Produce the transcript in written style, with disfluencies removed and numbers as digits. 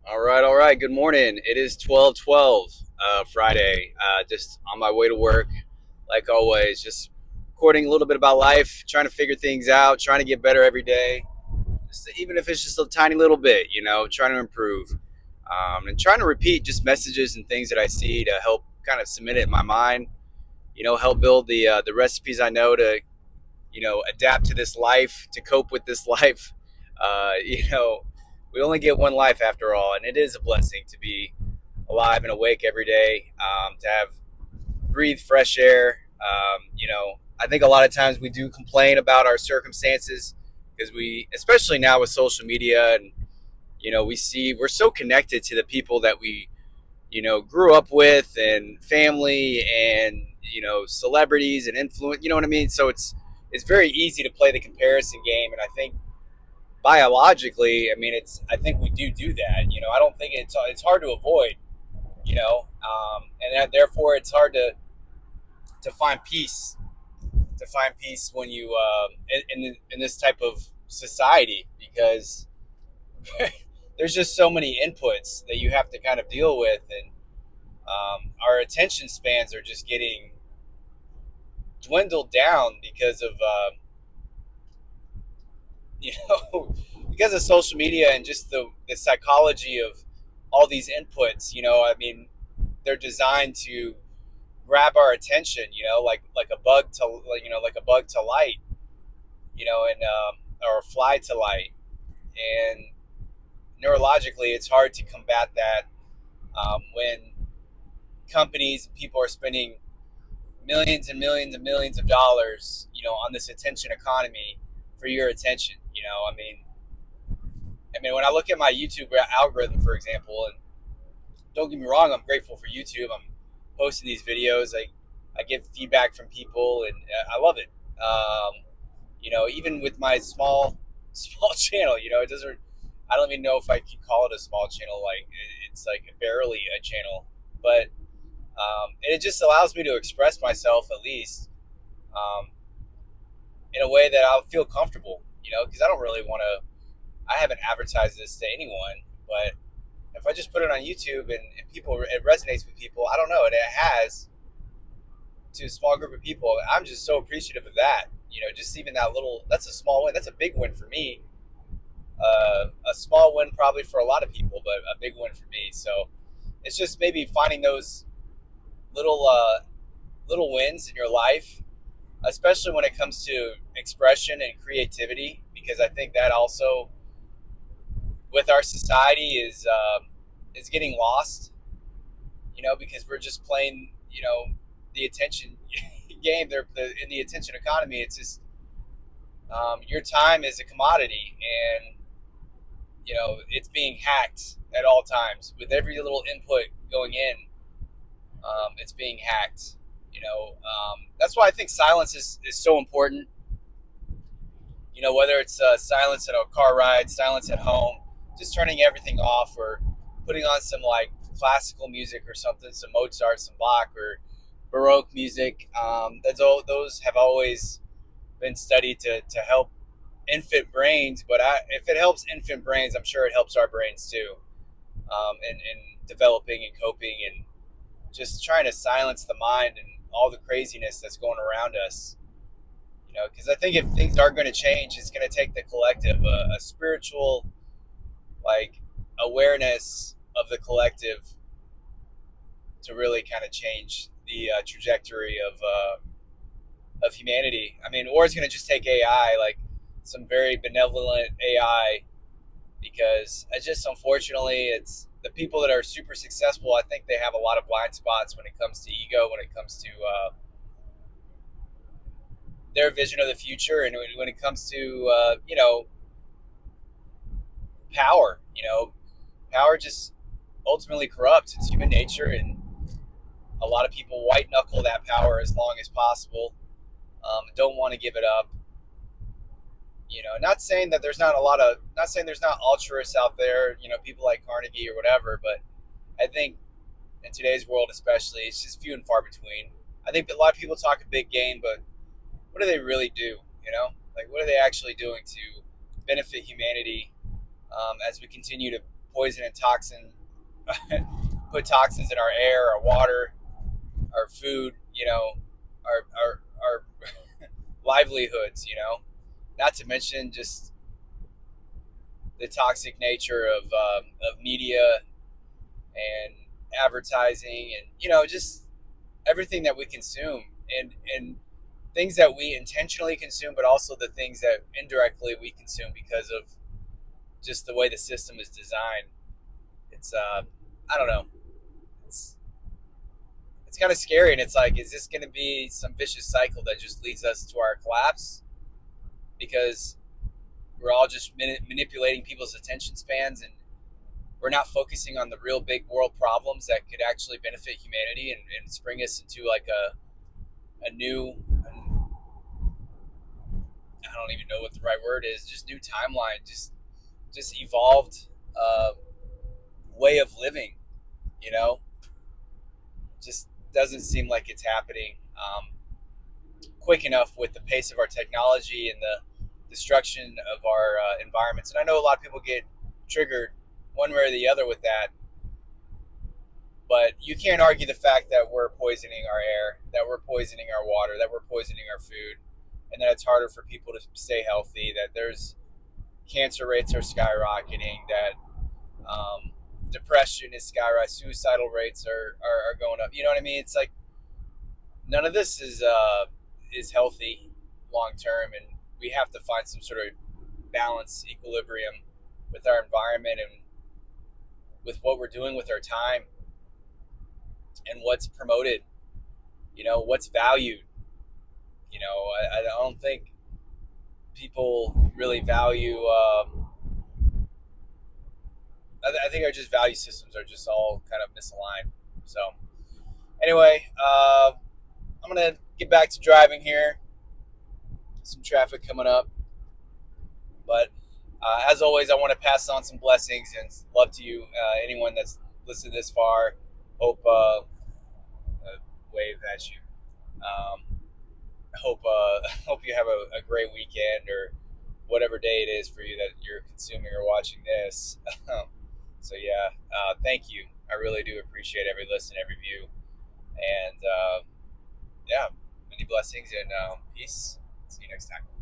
All right. Good morning. It is 12:12 Friday. Just on my way to work, like always. Just recording a little bit about life, trying to figure things out, trying to get better every day. Just, even if it's just a tiny little bit, trying to improve, and trying to repeat just messages and things that I see to help kind of cement it in my mind. Help build the recipes I know to adapt to this life, to cope with this life. Uh, you know, we only get one life after all, and it is a blessing to be alive and awake every day, to have breathe fresh air. I think a lot of times we do complain about our circumstances because especially now with social media, and we're so connected to the people that we grew up with, and family, and celebrities and influence. You know what I mean? So it's very easy to play the comparison game, and I think biologically, I think we do that. I don't think it's hard to avoid. And therefore it's hard to find peace. To find peace when you in this type of society, because there's just so many inputs that you have to kind of deal with, and our attention spans are just getting dwindled down because of you know because of social media, and just the psychology of all these inputs. They're designed to grab our attention, like a bug to like a bug to light, and or fly to light. And neurologically it's hard to combat that, when companies and people are spending millions and millions and millions of dollars, on this attention economy for your attention. When I look at my YouTube algorithm, for example, and don't get me wrong, I'm grateful for YouTube. I'm posting these videos. I get feedback from people, and I love it. Even with my small small channel, it doesn't. I don't even know if I can call it a small channel. Like, it's like barely a channel, but it just allows me to express myself, at least, um, in a way that I'll feel comfortable. Because I don't really want to. I haven't advertised this to anyone, but if I just put it on YouTube, and people, it resonates with people. I don't know, it has to a small group of people. I'm just so appreciative of that. Just even that little. That's a small win. That's a big win for me. A small win probably for a lot of people, but a big win for me. So it's just maybe finding those little little wins in your life, especially when it comes to expression and creativity, because I think that also with our society is getting lost. Because we're just playing, the attention game. In the attention economy. It's just, your time is a commodity, and it's being hacked at all times with every little input going in. It's being hacked. That's why I think silence is so important. Whether it's silence at a car ride, silence at home, just turning everything off, or putting on some like classical music or something, some Mozart, some Bach, or Baroque music. Those have always been studied to help infant brains. But if it helps infant brains, I'm sure it helps our brains too, in developing and coping, and just trying to silence the mind and all the craziness that's going around us. Because I think if things are going to change, it's going to take the collective, a spiritual, like, awareness of the collective, to really kind of change the trajectory of humanity. Or it's going to just take AI, like some very benevolent AI, because I just, unfortunately, it's the people that are super successful. I think they have a lot of blind spots when it comes to ego, when it comes to their vision of the future, and when it comes to power. Power just ultimately corrupts. It's human nature, and a lot of people white knuckle that power as long as possible. Don't want to give it up. Not saying that there's not a lot of, not saying there's not altruists out there. People like Carnegie or whatever, but I think in today's world, especially, it's just few and far between. I think that a lot of people talk a big game, but what do they really do? Like, what are they actually doing to benefit humanity, as we continue to poison and toxin, put toxins in our air, our water, our food, our livelihoods, not to mention just the toxic nature of media and advertising and, just everything that we consume and things that we intentionally consume, but also the things that indirectly we consume because of just the way the system is designed. It's, I don't know. It's, it's kind of scary. And it's like, is this going to be some vicious cycle that just leads us to our collapse? Because we're all just manipulating people's attention spans and we're not focusing on the real big world problems that could actually benefit humanity and spring us into like a new, I don't even know what the right word is, just new timeline, just evolved way of living, you know? Just doesn't seem like it's happening quick enough with the pace of our technology and the destruction of our environments. And I know a lot of people get triggered one way or the other with that, but you can't argue the fact that we're poisoning our air, that we're poisoning our water, that we're poisoning our food, and that it's harder for people to stay healthy, that there's cancer rates are skyrocketing, that depression is skyrocketing, suicidal rates are going up. You know what I mean? It's like none of this is healthy long term, and we have to find some sort of balance, equilibrium with our environment and with what we're doing with our time and what's promoted. What's valued. I don't think people really value. I think our just value systems are just all kind of misaligned. So anyway, I'm gonna get back to driving here. Some traffic coming up, but as always, I want to pass on some blessings and love to you, anyone that's listened this far. Hope wave at you. Hope hope you have a great weekend or whatever day it is for you that you're consuming or watching this. So yeah, thank you. I really do appreciate every listen, every view, and yeah, many blessings and peace. See you next time.